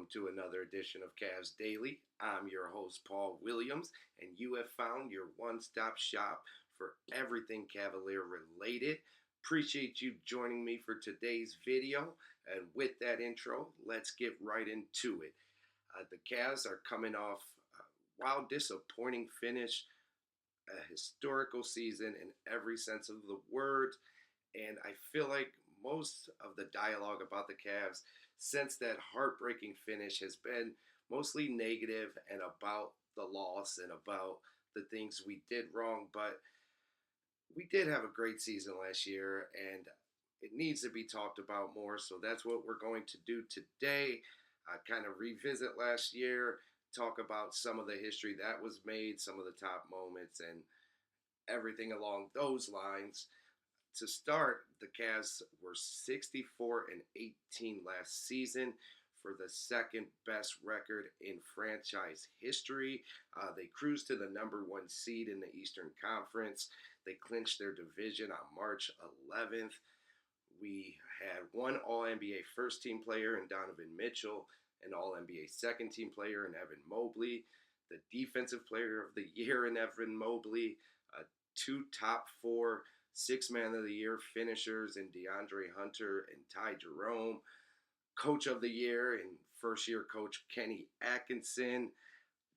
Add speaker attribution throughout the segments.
Speaker 1: welcome to another edition of Cavs Daily. I'm your host, Paul Williams, and you have found your one stop shop for everything Cavalier related. Appreciate you joining me for today's video. And with that intro, let's get right into it. The Cavs are coming off a wild, disappointing finish, a historical season in every sense of the word. And I feel like most of the dialogue about the Cavs since that heartbreaking finish has been mostly negative and about the loss and about the things we did wrong. But we did have a great season last year, and it needs to be talked about more. So that's what we're going to do today. Kind of revisit last year, talk about some of the history that was made, some of the top moments, and everything along those lines. To start, the Cavs were 64 and 18 last season for the second best record in franchise history. They cruised to the number one seed in the Eastern Conference. They clinched their division on March 11th. We had one All-NBA first-team player in Donovan Mitchell, an All-NBA second-team player in Evan Mobley, the Defensive Player of the Year in Evan Mobley, two top four Six-Man of the Year finishers in DeAndre Hunter and Ty Jerome, Coach of the Year and first-year coach Kenny Atkinson.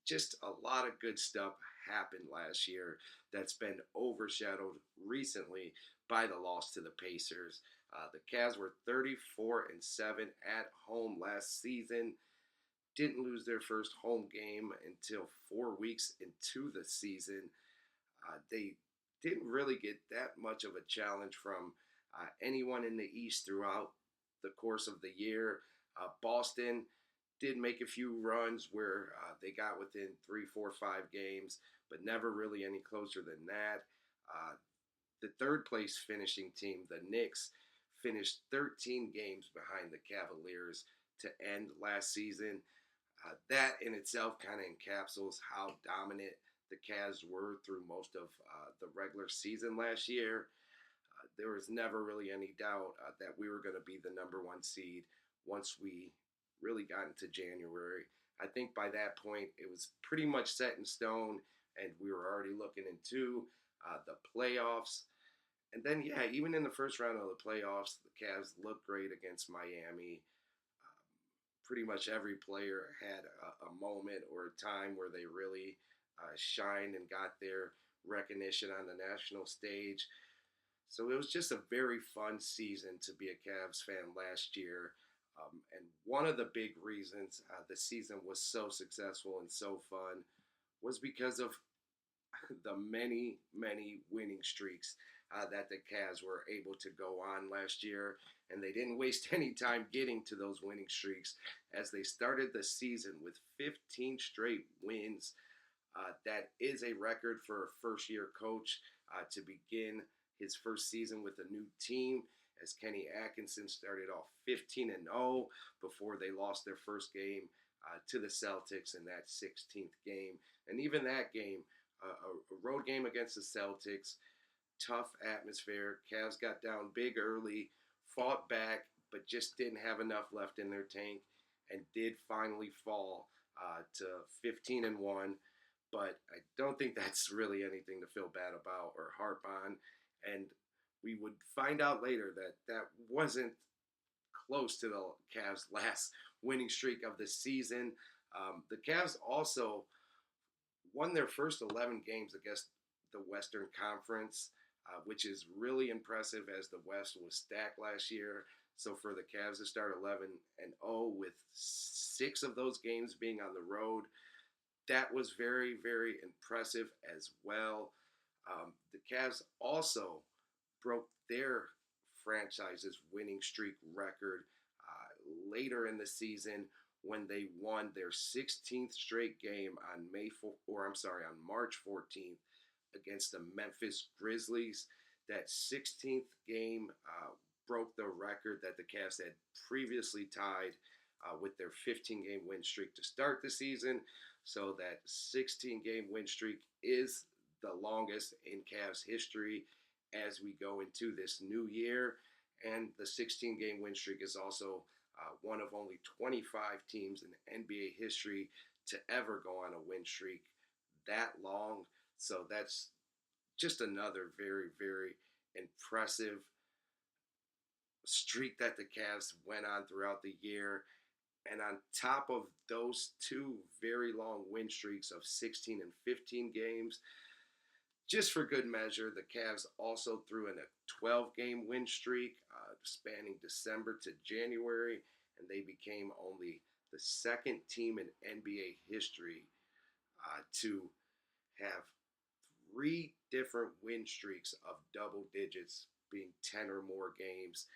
Speaker 1: Just a lot of good stuff happened last year that's been overshadowed recently by the loss to the Pacers. The Cavs were 34-7 at home last season. Didn't lose their first home game until 4 weeks into the season. They didn't really get that much of a challenge from anyone in the East throughout the course of the year. Boston did make a few runs where they got within 3, 4, 5 games, but never really any closer than that. The third place finishing team, the Knicks, finished 13 games behind the Cavaliers to end last season. That in itself kind of encapsulates how dominant the Cavs were through most of the regular season last year. There was never really any doubt that we were going to be the number one seed once we really got into January. I think by that point it was pretty much set in stone, and we were already looking into the playoffs. And then, yeah, even in the first round of the playoffs, the Cavs looked great against Miami. Pretty much every player had a moment or a time where they really shined and got their recognition on the national stage. So it was just a very fun season to be a Cavs fan last year. And one of the big reasons the season was so successful and so fun was because of the many, many winning streaks that the Cavs were able to go on last year. And they didn't waste any time getting to those winning streaks as they started the season with 15 straight wins. That is a record for a first-year coach to begin his first season with a new team, as Kenny Atkinson started off 15-0 before they lost their first game to the Celtics in that 16th game. And even that game, a road game against the Celtics, tough atmosphere. Cavs got down big early, fought back, but just didn't have enough left in their tank and did finally fall to 15-1. But I don't think that's really anything to feel bad about or harp on. And we would find out later that that wasn't close to the Cavs' last winning streak of the season. The Cavs also won their first 11 games against the Western Conference, which is really impressive as the West was stacked last year. So for the Cavs to start 11-0 with 6 of those games being on the road, that was very, very impressive as well. The Cavs also broke their franchise's winning streak record later in the season when they won their 16th straight game on March 14th against the Memphis Grizzlies. That 16th game broke the record that the Cavs had previously tied with their 15-game win streak to start the season. So that 16-game win streak is the longest in Cavs history as we go into this new year. And the 16-game win streak is also one of only 25 teams in NBA history to ever go on a win streak that long. So that's just another very, very impressive streak that the Cavs went on throughout the year. And on top of those two very long win streaks of 16 and 15 games, just for good measure, the Cavs also threw in a 12-game win streak spanning December to January, and they became only the second team in NBA history to have three different win streaks of double digits, being 10 or more games.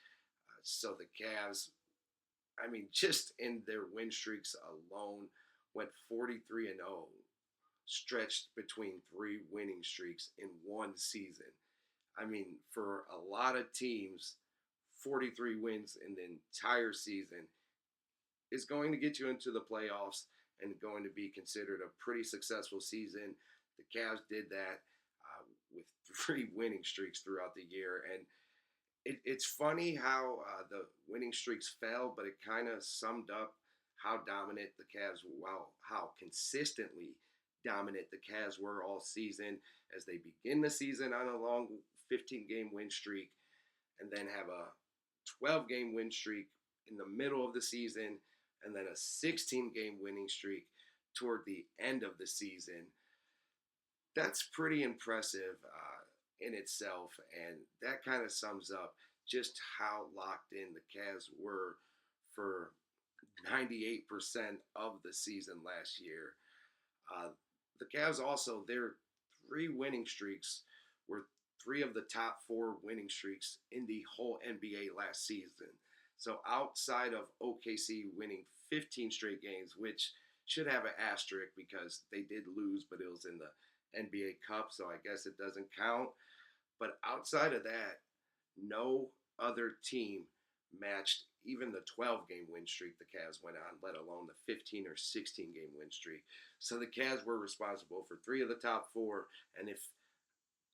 Speaker 1: So the Cavs, I mean, just in their win streaks alone, went 43 and 0, stretched between three winning streaks in one season. I mean, for a lot of teams, 43 wins in the entire season is going to get you into the playoffs and going to be considered a pretty successful season. The Cavs did that with three winning streaks throughout the year. And it's funny how the winning streaks fell, but it kind of summed up how dominant the Cavs, how consistently dominant the Cavs were all season as they begin the season on a long 15-game win streak and then have a 12-game win streak in the middle of the season and then a 16-game winning streak toward the end of the season. That's pretty impressive in itself, and that kind of sums up just how locked in the Cavs were for 98% of the season last year. The Cavs also, their three winning streaks were three of the top four winning streaks in the whole NBA last season. So outside of OKC winning 15 straight games, which should have an asterisk because they did lose, but it was in the NBA Cup, so I guess it doesn't count. But outside of that, no other team matched even the 12-game win streak the Cavs went on, let alone the 15 or 16-game win streak. So the Cavs were responsible for three of the top four, and if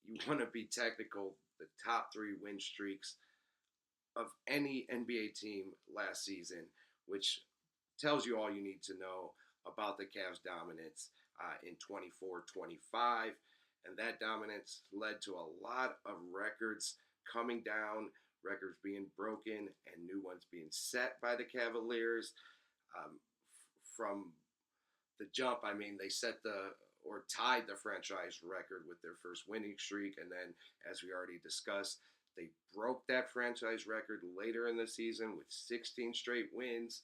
Speaker 1: you want to be technical, the top three win streaks of any NBA team last season, which tells you all you need to know about the Cavs' dominance in 24-25. And that dominance led to a lot of records coming down, records being broken, and new ones being set by the Cavaliers. From the jump, I mean, they set or tied the franchise record with their first winning streak. And then, as we already discussed, they broke that franchise record later in the season with 16 straight wins.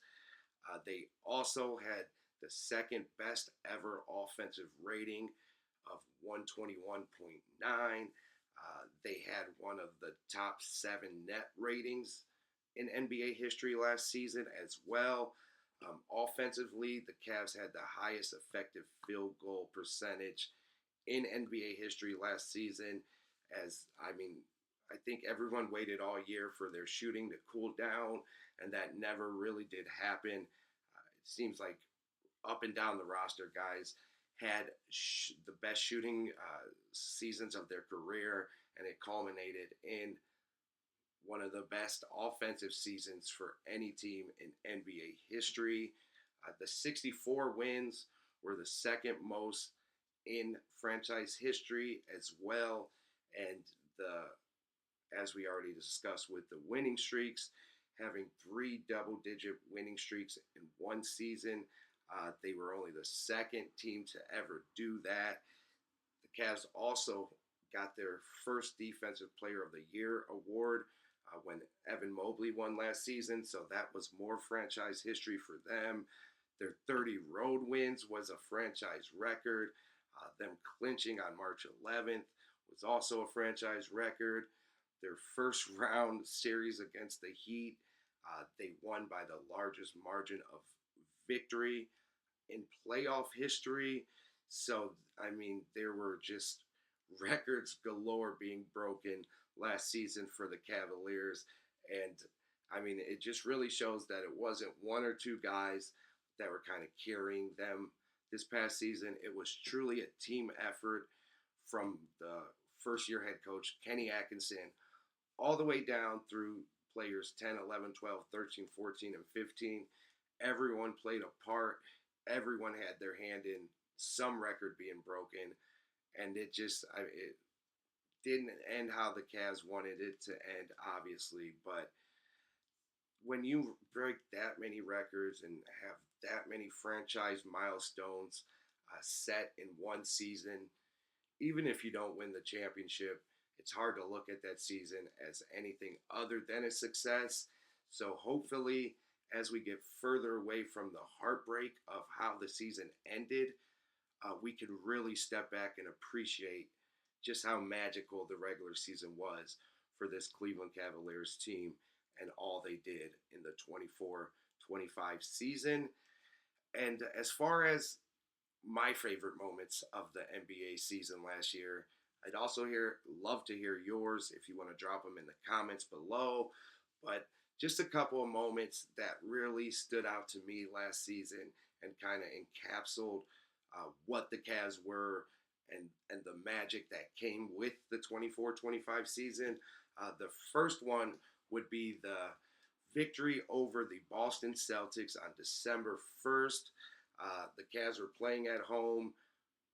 Speaker 1: They also had the second best ever offensive rating of 121.9. They had one of the top 7 net ratings in NBA history last season as well. Offensively, the Cavs had the highest effective field goal percentage in NBA history last season. I think everyone waited all year for their shooting to cool down, and that never really did happen. It seems like up and down the roster, guys had the best shooting seasons of their career, and it culminated in one of the best offensive seasons for any team in NBA history. The 64 wins were the second most in franchise history as well, and as we already discussed with the winning streaks, having three double-digit winning streaks in one season. They were only the second team to ever do that. The Cavs also got their first Defensive Player of the Year award when Evan Mobley won last season, so that was more franchise history for them. Their 30 road wins was a franchise record. Them clinching on March 11th was also a franchise record. Their first round series against the Heat, they won by the largest margin of victory in playoff history. So, there were just records galore being broken last season for the Cavaliers. And, it just really shows that it wasn't one or two guys that were kind of carrying them this past season. It was truly a team effort from the first-year head coach, Kenny Atkinson, all the way down through players 10, 11, 12, 13, 14, and 15. Everyone played a part. Everyone had their hand in some record being broken, and it didn't end how the Cavs wanted it to end, obviously. But when you break that many records and have that many franchise milestones set in one season, even if you don't win the championship, it's hard to look at that season as anything other than a success. So hopefully, as we get further away from the heartbreak of how the season ended, we can really step back and appreciate just how magical the regular season was for this Cleveland Cavaliers team and all they did in the 24-25 season. And as far as my favorite moments of the NBA season last year, I'd also love to hear yours if you want to drop them in the comments below. But just a couple of moments that really stood out to me last season and kind of encapsulated what the Cavs were and the magic that came with the 24-25 season. The first one would be the victory over the Boston Celtics on December 1st. The Cavs were playing at home,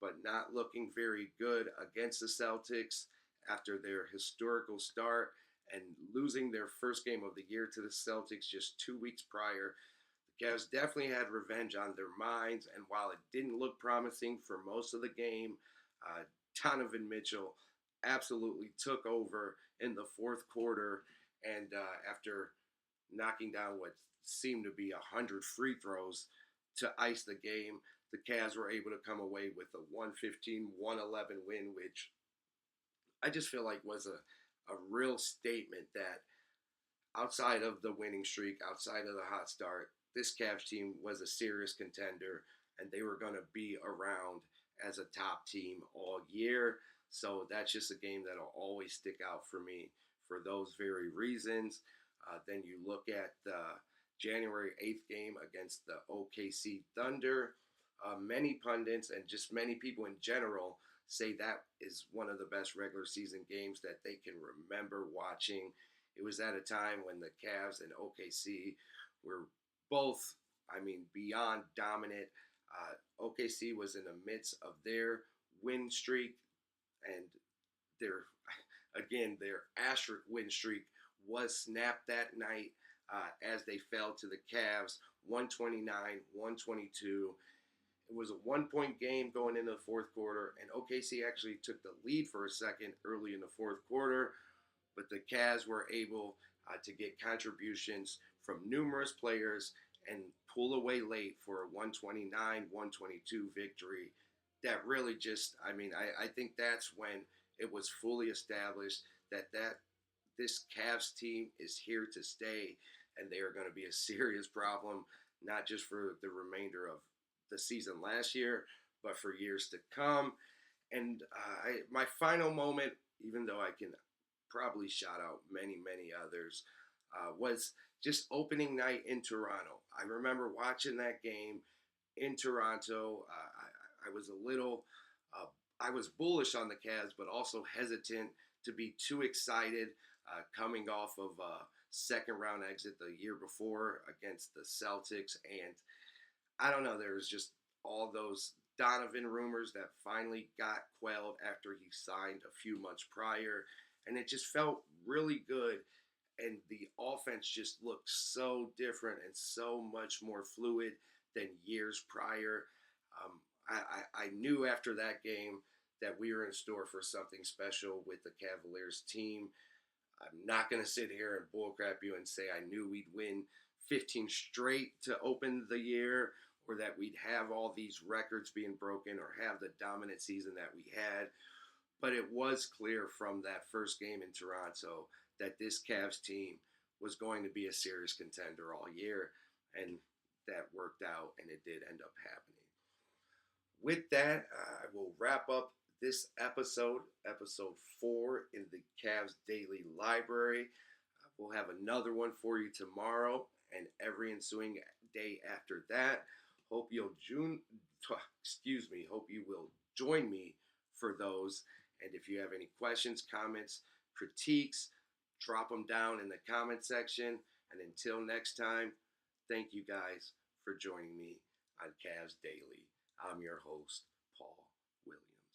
Speaker 1: but not looking very good against the Celtics after their historical start and losing their first game of the year to the Celtics just 2 weeks prior. The Cavs definitely had revenge on their minds, and while it didn't look promising for most of the game, Donovan Mitchell absolutely took over in the fourth quarter, and after knocking down what seemed to be 100 free throws to ice the game, the Cavs were able to come away with a 115-111 win, which I just feel like was a real statement that outside of the winning streak, outside of the hot start, this Cavs team was a serious contender, and they were going to be around as a top team all year. So that's just a game that'll always stick out for me for those very reasons. Then you look at the January 8th game against the OKC Thunder. Many pundits and just many people in general say that is one of the best regular season games that they can remember watching. It was at a time when the Cavs and OKC were both, beyond dominant. OKC was in the midst of their win streak, and their asterisk win streak was snapped that night as they fell to the Cavs 129-122. It was a 1-point game going into the fourth quarter, and OKC actually took the lead for a second early in the fourth quarter, but the Cavs were able to get contributions from numerous players and pull away late for a 129-122 victory. That really just, I think that's when it was fully established that this Cavs team is here to stay, and they are going to be a serious problem, not just for the remainder of the season last year, but for years to come. And my final moment, even though I can probably shout out many, many others, was just opening night in Toronto. I remember watching that game in Toronto. I was a little, I was bullish on the Cavs, but also hesitant to be too excited coming off of a second round exit the year before against the Celtics. And I don't know, there was just all those Donovan rumors that finally got quelled after he signed a few months prior. And it just felt really good. And the offense just looked so different and so much more fluid than years prior. I knew after that game that we were in store for something special with the Cavaliers team. I'm not going to sit here and bullcrap you and say I knew we'd win 15 straight to open the year, or that we'd have all these records being broken or have the dominant season that we had. But it was clear from that first game in Toronto that this Cavs team was going to be a serious contender all year, and that worked out, and it did end up happening. With that, I will wrap up this episode 4 in the Cavs Daily Library. We'll have another one for you tomorrow and every ensuing day after that. Hope you will join me for those. And if you have any questions, comments, critiques, drop them down in the comment section. And until next time, thank you guys for joining me on Cavs Daily. I'm your host,